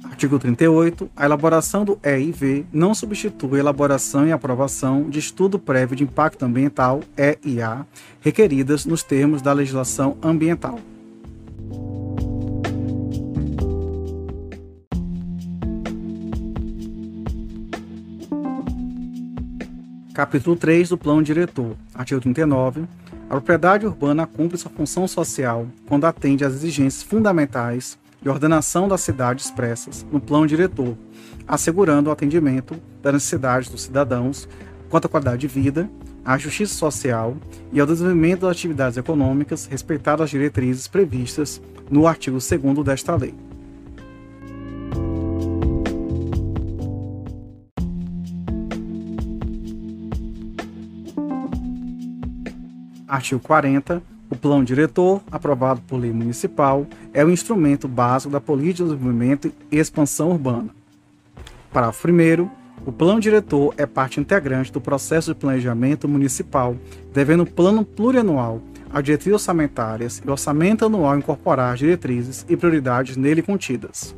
Artigo Artigo 38. A elaboração do EIV não substitui a elaboração e aprovação de estudo prévio de impacto ambiental, EIA, requeridas nos termos da legislação ambiental. Capítulo 3 do Plano Diretor. Artigo 39. A propriedade urbana cumpre sua função social quando atende às exigências fundamentais de ordenação da cidade expressas no Plano Diretor, assegurando o atendimento das necessidades dos cidadãos quanto à qualidade de vida, à justiça social e ao desenvolvimento das atividades econômicas, respeitadas as diretrizes previstas no artigo 2º desta lei. Artigo 40. O Plano Diretor, aprovado por lei municipal, é o instrumento básico da política de desenvolvimento e expansão urbana. Parágrafo 1º. O Plano Diretor é parte integrante do processo de planejamento municipal, devendo o plano plurianual, as diretrizes orçamentárias e o orçamento anual incorporar as diretrizes e prioridades nele contidas.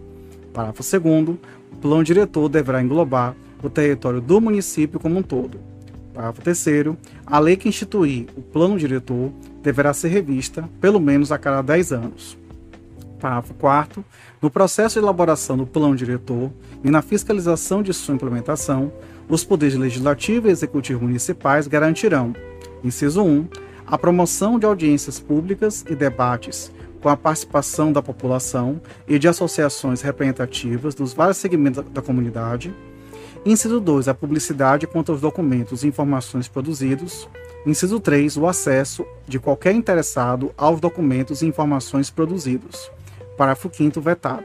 Parágrafo 2º. O Plano Diretor deverá englobar o território do município como um todo. Parágrafo 3º. A lei que instituir o Plano Diretor deverá ser revista, pelo menos a cada 10 anos. Parágrafo 4º. No processo de elaboração do Plano Diretor e na fiscalização de sua implementação, os poderes legislativo e executivo municipais garantirão, inciso 1, a promoção de audiências públicas e debates com a participação da população e de associações representativas dos vários segmentos da comunidade. Inciso 2, a publicidade quanto aos documentos e informações produzidos. Inciso 3, o acesso de qualquer interessado aos documentos e informações produzidos. Parágrafo 5º, vetado.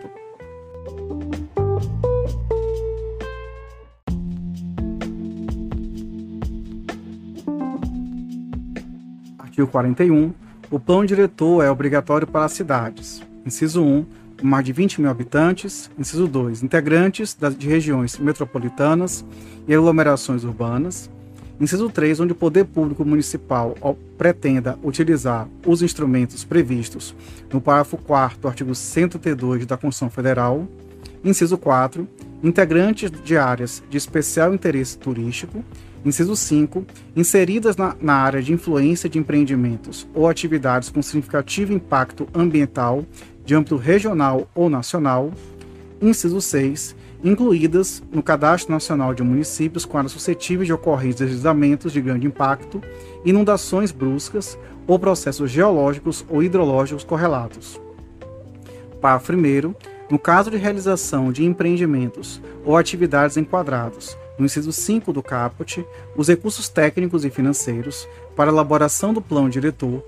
Artigo 41. O plano diretor é obrigatório para as cidades. Inciso 1. Mais de 20 mil habitantes. Inciso 2. Integrantes de regiões metropolitanas e aglomerações urbanas. Inciso 3. Onde o poder público municipal pretenda utilizar os instrumentos previstos no parágrafo 4º do artigo 132 da Constituição Federal. Inciso 4. Integrantes de áreas de especial interesse turístico. Inciso 5. Inseridas na área de influência de empreendimentos ou atividades com significativo impacto ambiental de âmbito regional ou nacional. Inciso 6. Incluídas no Cadastro Nacional de Municípios com áreas suscetíveis de ocorrência de deslizamentos de grande impacto, inundações bruscas ou processos geológicos ou hidrológicos correlatos. Parágrafo 1º. No caso de realização de empreendimentos ou atividades enquadrados no inciso 5 do caput, os recursos técnicos e financeiros para a elaboração do plano diretor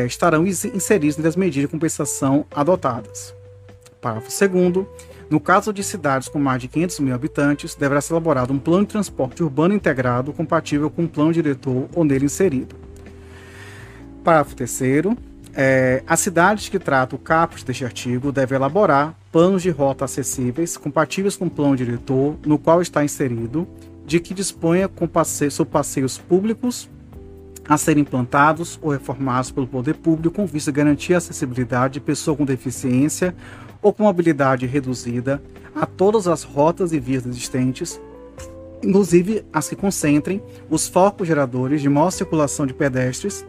estarão inseridos nas medidas de compensação adotadas. Parágrafo 2º. No caso de cidades com mais de 500 mil habitantes, deverá ser elaborado um plano de transporte urbano integrado compatível com o plano diretor ou nele inserido. Parágrafo 3º. As cidades que tratam o caput deste artigo devem elaborar planos de rota acessíveis, compatíveis com o plano diretor, no qual está inserido, de que disponha sobre passeios públicos a serem implantados ou reformados pelo poder público com vista a garantir a acessibilidade de pessoa com deficiência ou com mobilidade reduzida a todas as rotas e vias existentes, inclusive as que concentrem os focos geradores de maior circulação de pedestres,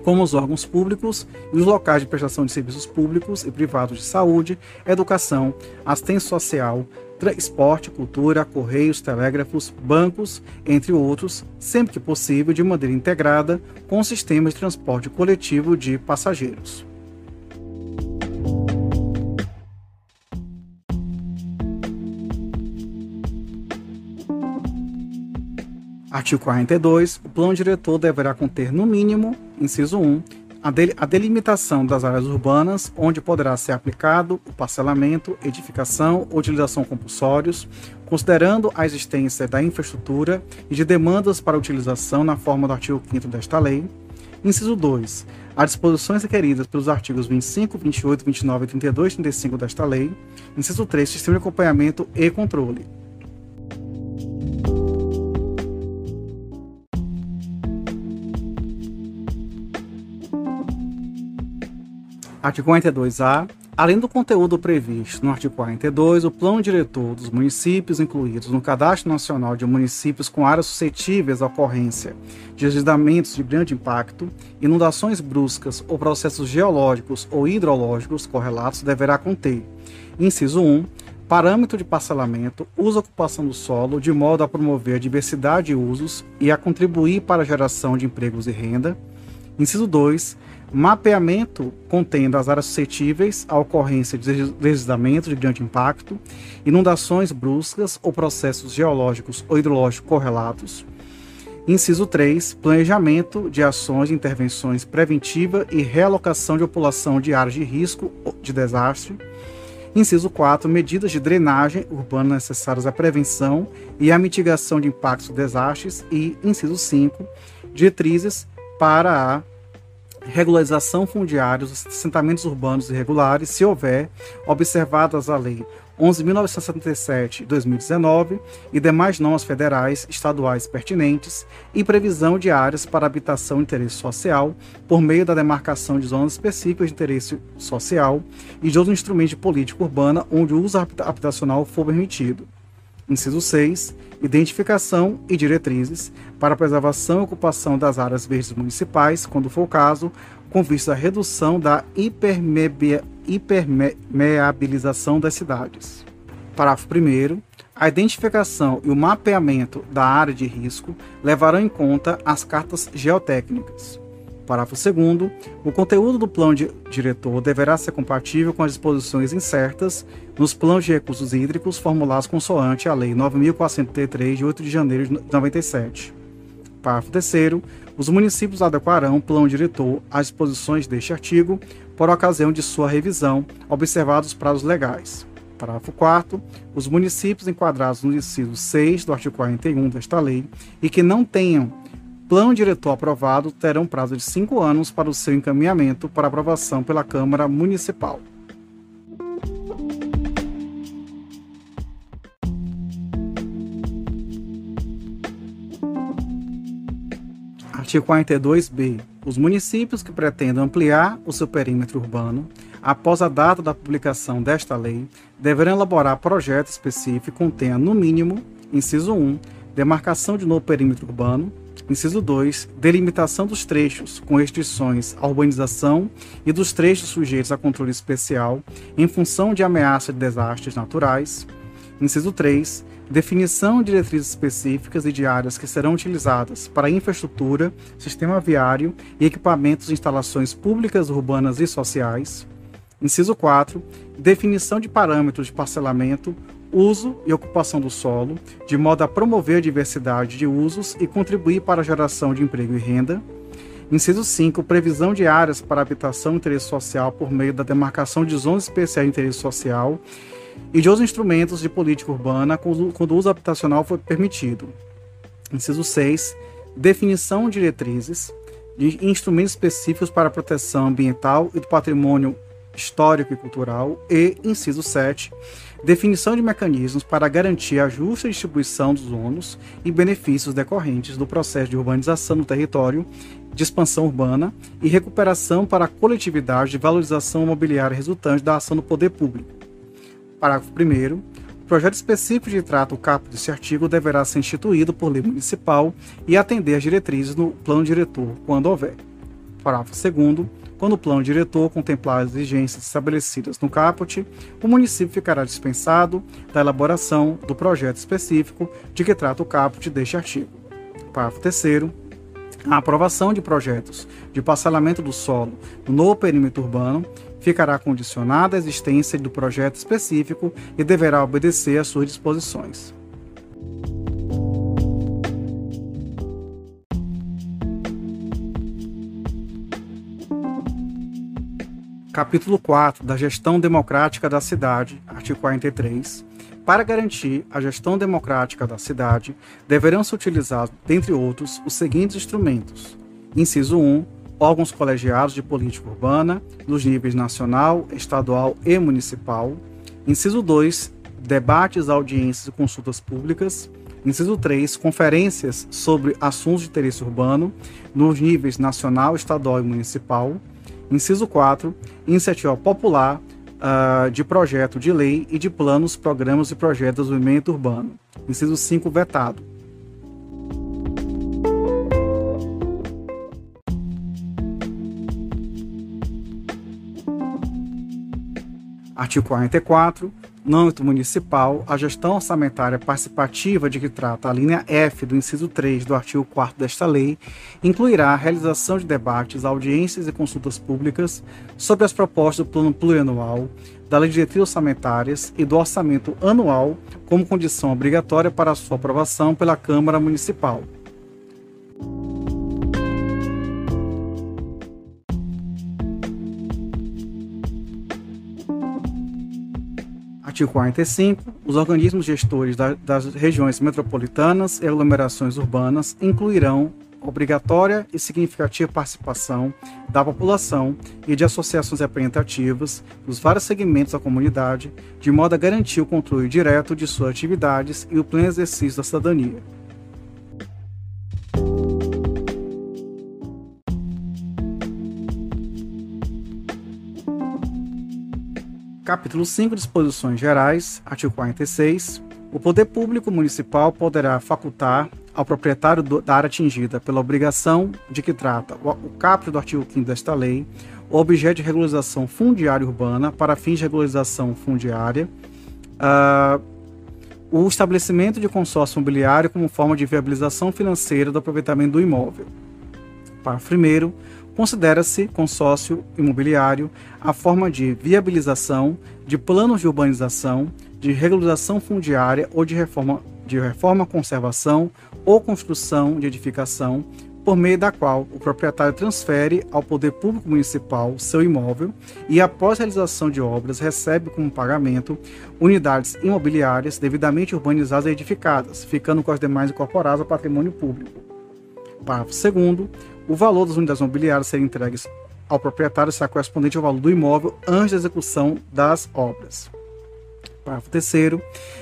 como os órgãos públicos e os locais de prestação de serviços públicos e privados de saúde, educação, assistência social, transporte, cultura, correios, telégrafos, bancos, entre outros, sempre que possível, de maneira integrada com o sistema de transporte coletivo de passageiros. Artigo 42. O plano diretor deverá conter, no mínimo, inciso 1, a delimitação das áreas urbanas onde poderá ser aplicado o parcelamento, edificação ou utilização compulsórios, considerando a existência da infraestrutura e de demandas para utilização na forma do artigo 5º desta lei. Inciso 2. As disposições requeridas pelos artigos 25, 28, 29, 32 e 35 desta lei. Inciso 3. Sistema de acompanhamento e controle. Artigo 42-A. Além do conteúdo previsto no artigo 42, o plano diretor dos municípios incluídos no Cadastro Nacional de Municípios com áreas suscetíveis à ocorrência de deslizamentos de grande impacto, inundações bruscas ou processos geológicos ou hidrológicos correlatos deverá conter: inciso 1, parâmetro de parcelamento, uso e ocupação do solo, de modo a promover a diversidade de usos e a contribuir para a geração de empregos e renda. Inciso 2, mapeamento contendo as áreas suscetíveis à ocorrência de deslizamentos de grande impacto, inundações bruscas ou processos geológicos ou hidrológicos correlatos. Inciso 3, planejamento de ações de intervenções preventiva e realocação de população de áreas de risco de desastre. Inciso 4, medidas de drenagem urbana necessárias à prevenção e à mitigação de impactos de desastres. E inciso 5, diretrizes para a regularização fundiária dos assentamentos urbanos irregulares, se houver, observadas a Lei 11.977 de 2019 e demais normas federais, estaduais pertinentes, e previsão de áreas para habitação de interesse social, por meio da demarcação de zonas específicas de interesse social e de outros instrumentos de política urbana onde o uso habitacional for permitido. Inciso 6, identificação e diretrizes para a preservação e ocupação das áreas verdes municipais, quando for o caso, com vista à redução da hipermeabilização das cidades. Parágrafo 1º. A identificação e o mapeamento da área de risco levarão em conta as cartas geotécnicas. Parágrafo 2º. O conteúdo do plano diretor deverá ser compatível com as disposições incertas nos planos de recursos hídricos formulados consoante a Lei 9.433, de 8 de janeiro de 97. Parágrafo 3º. Os municípios adequarão o plano diretor às disposições deste artigo por ocasião de sua revisão, observados os prazos legais. Parágrafo 4º. Os municípios enquadrados no inciso 6 do artigo 41 desta lei e que não tenham plano diretor aprovado terão prazo de 5 anos para o seu encaminhamento para aprovação pela Câmara Municipal. Artigo 42b. Os municípios que pretendam ampliar o seu perímetro urbano, após a data da publicação desta lei, deverão elaborar projeto específico que contenha, no mínimo, inciso 1, demarcação de novo perímetro urbano, inciso 2, delimitação dos trechos com restrições à urbanização e dos trechos sujeitos a controle especial em função de ameaça de desastres naturais. Inciso 3, definição de diretrizes específicas e de áreas que serão utilizadas para infraestrutura, sistema viário e equipamentos de instalações públicas, urbanas e sociais. Inciso 4, definição de parâmetros de parcelamento, uso e ocupação do solo, de modo a promover a diversidade de usos e contribuir para a geração de emprego e renda. Inciso 5, previsão de áreas para habitação e interesse social por meio da demarcação de zonas especiais de interesse social e de outros instrumentos de política urbana quando o uso habitacional for permitido. Inciso 6, definição de diretrizes de instrumentos específicos para a proteção ambiental e do patrimônio histórico e cultural. E, inciso 7, definição de mecanismos para garantir a justa distribuição dos ônus e benefícios decorrentes do processo de urbanização no território, de expansão urbana e recuperação para a coletividade de valorização imobiliária resultante da ação do poder público. Parágrafo 1º. O projeto específico de trato o caput deste artigo deverá ser instituído por lei municipal e atender às diretrizes no plano diretor, quando houver. Parágrafo 2º. Quando o plano diretor contemplar as exigências estabelecidas no caput, o município ficará dispensado da elaboração do projeto específico de que trata o caput deste artigo. Parágrafo 3º. A aprovação de projetos de parcelamento do solo no novo perímetro urbano ficará condicionada à existência do projeto específico e deverá obedecer às suas disposições. Capítulo 4 da Gestão Democrática da Cidade, artigo 43. Para garantir a gestão democrática da cidade, deverão ser utilizados, dentre outros, os seguintes instrumentos. Inciso 1, órgãos colegiados de política urbana, nos níveis nacional, estadual e municipal. Inciso 2, debates, audiências e consultas públicas. Inciso 3, conferências sobre assuntos de interesse urbano, nos níveis nacional, estadual e municipal. Inciso 4, iniciativa popular de projeto de lei e de planos, programas e projetos de desenvolvimento urbano. Inciso 5, vetado. Artigo 44. No âmbito municipal, a gestão orçamentária participativa de que trata a linha F do inciso 3 do artigo 4º desta lei incluirá a realização de debates, audiências e consultas públicas sobre as propostas do plano plurianual, da lei de diretrizes orçamentárias e do orçamento anual como condição obrigatória para a sua aprovação pela Câmara Municipal. Artigo 45. Os organismos gestores das regiões metropolitanas e aglomerações urbanas incluirão obrigatória e significativa participação da população e de associações representativas dos vários segmentos da comunidade, de modo a garantir o controle direto de suas atividades e o pleno exercício da cidadania. Capítulo 5. Disposições gerais. Artigo 46. O poder público municipal poderá facultar ao proprietário da área atingida pela obrigação de que trata o caput do artigo 5º desta lei, o objeto de regularização fundiária urbana para fins de regularização fundiária, o estabelecimento de consórcio imobiliário como forma de viabilização financeira do aproveitamento do imóvel. Parágrafo 1º. Considera-se consórcio imobiliário a forma de viabilização de planos de urbanização, de regularização fundiária ou de reforma, conservação ou construção de edificação, por meio da qual o proprietário transfere ao poder público municipal seu imóvel e, após realização de obras, recebe como pagamento unidades imobiliárias devidamente urbanizadas e edificadas, ficando com as demais incorporadas ao patrimônio público. Parágrafo 2º. O valor das unidades imobiliárias serem entregues ao proprietário será correspondente ao valor do imóvel antes da execução das obras. Parágrafo 3º.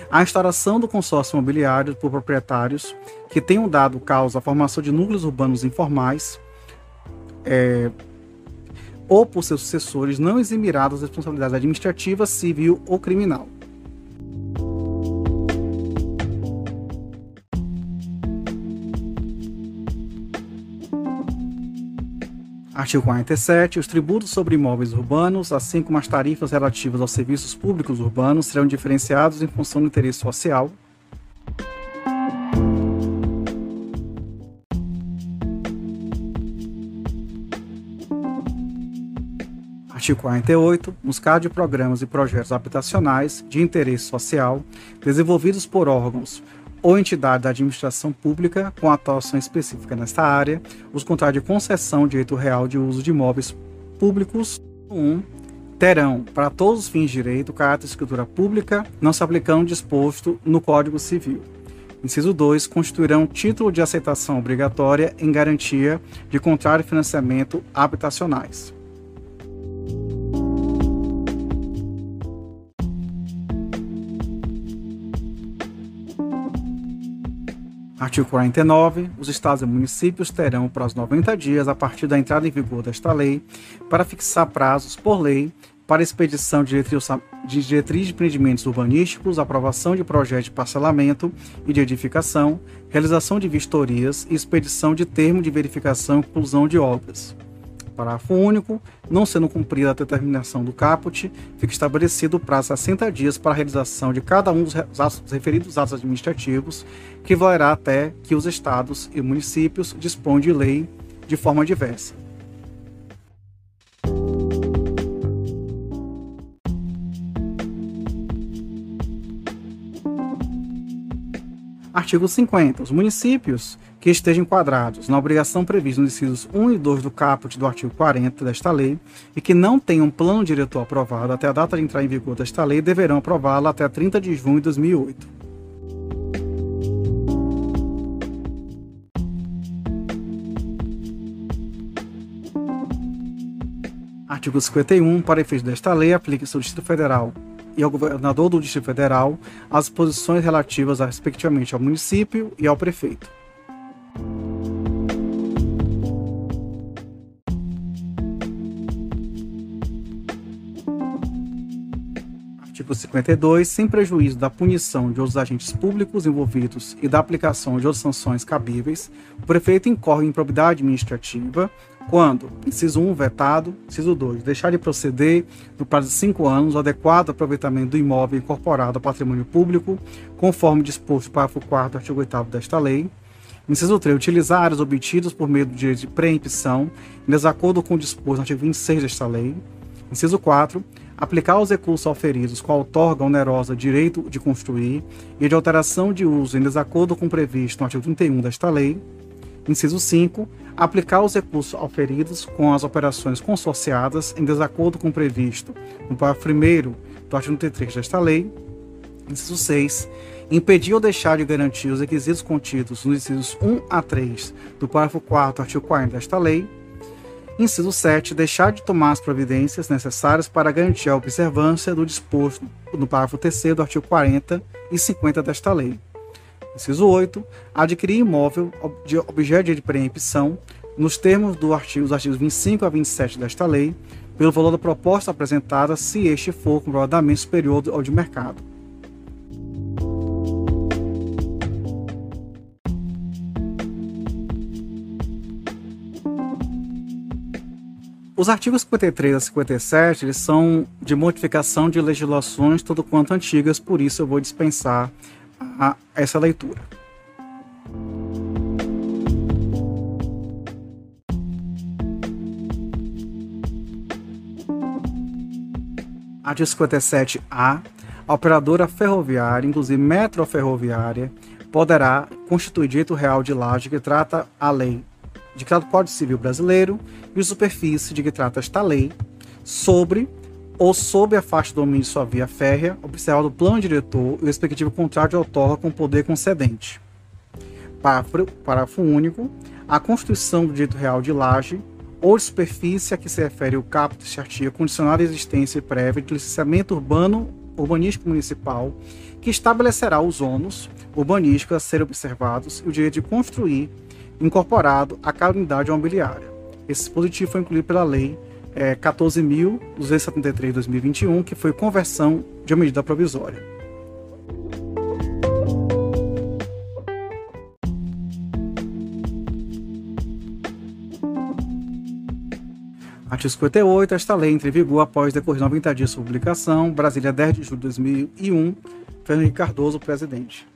A instauração do consórcio imobiliário por proprietários que tenham dado causa à formação de núcleos urbanos informais ou por seus sucessores não eximirá das responsabilidades administrativa, civil ou criminal. Artigo 47. Os tributos sobre imóveis urbanos, assim como as tarifas relativas aos serviços públicos urbanos, serão diferenciados em função do interesse social. Artigo 48. Nos casos de programas e projetos habitacionais de interesse social desenvolvidos por órgãos ou entidade da administração pública com atuação específica nesta área, os contratos de concessão de direito real de uso de imóveis públicos terão, para todos os fins de direito, caráter de escritura pública, não se aplicando o disposto no Código Civil. Inciso 2. Constituirão título de aceitação obrigatória em garantia de contrato de financiamento habitacionais. Artigo 49. Os estados e municípios terão prazo de 90 dias a partir da entrada em vigor desta lei para fixar prazos por lei para expedição de diretriz de empreendimentos urbanísticos, aprovação de projetos de parcelamento e de edificação, realização de vistorias e expedição de termo de verificação e conclusão de obras. Parágrafo único. Não sendo cumprida a determinação do caput, fica estabelecido o prazo de 60 dias para a realização de cada um dos referidos atos administrativos, que valerá até que os estados e municípios disponham de lei de forma diversa. Artigo 50. Os municípios que estejam enquadrados na obrigação prevista nos incisos 1 e 2 do caput do artigo 40 desta lei e que não tenham plano diretor aprovado até a data de entrar em vigor desta lei deverão aprová-la até 30 de junho de 2008. Artigo 51. Para efeito desta lei, aplica-se ao Distrito Federal e ao governador do Distrito Federal as disposições relativas, respectivamente, ao município e ao prefeito. Artigo 52. Sem prejuízo da punição de outros agentes públicos envolvidos e da aplicação de outras sanções cabíveis, o prefeito incorre em improbidade administrativa quando, inciso 1, vetado, inciso 2, deixar de proceder, no prazo de 5 anos, o adequado aproveitamento do imóvel incorporado ao patrimônio público, conforme disposto no parágrafo 4º do artigo 8º desta lei. Inciso 3, utilizar áreas obtidas por meio do direito de preempção, em desacordo com o disposto no artigo 26 desta lei. Inciso 4, aplicar os recursos auferidos com a outorga onerosa direito de construir e de alteração de uso em desacordo com o previsto no artigo 31 desta lei. Inciso 5, aplicar os recursos auferidos com as operações consorciadas em desacordo com o previsto no parágrafo 1º do artigo 33 desta lei. Inciso 6, impedir ou deixar de garantir os requisitos contidos nos incisos 1 a 3 do parágrafo 4º do artigo 40 desta lei. Inciso 7, deixar de tomar as providências necessárias para garantir a observância do disposto no parágrafo 3º do artigo 40 e 50 desta lei. Inciso 8, adquirir imóvel de objeto de preempção nos termos dos artigos 25 a 27 desta lei, pelo valor da proposta apresentada, se este for comprovadamente superior ao de mercado. Os artigos 53 a 57 eles são de modificação de legislações tudo quanto antigas, por isso eu vou dispensar essa leitura. Artigo 57A. A operadora ferroviária, inclusive metroferroviária, poderá constituir direito real de laje que trata a lei de que trata o Código Civil Brasileiro e de superfície de que trata esta lei, sobre ou sob a faixa de domínio de sua via férrea, observado o plano diretor e o respectivo contrato de outorga com o poder concedente. Parágrafo único. A constituição do direito real de laje ou de superfície a que se refere o caput deste artigo, condicionada à existência prévia de licenciamento urbanístico municipal, que estabelecerá os ônus urbanísticos a serem observados e o direito de construir incorporado a cada unidade imobiliária. Esse dispositivo foi incluído pela Lei 14.273 de 2021, que foi conversão de uma medida provisória. Artigo 58. Esta lei entra em vigor após decorrer 90 dias de sua publicação. Brasília, 10 de julho de 2001. Fernando Henrique Cardoso, presidente.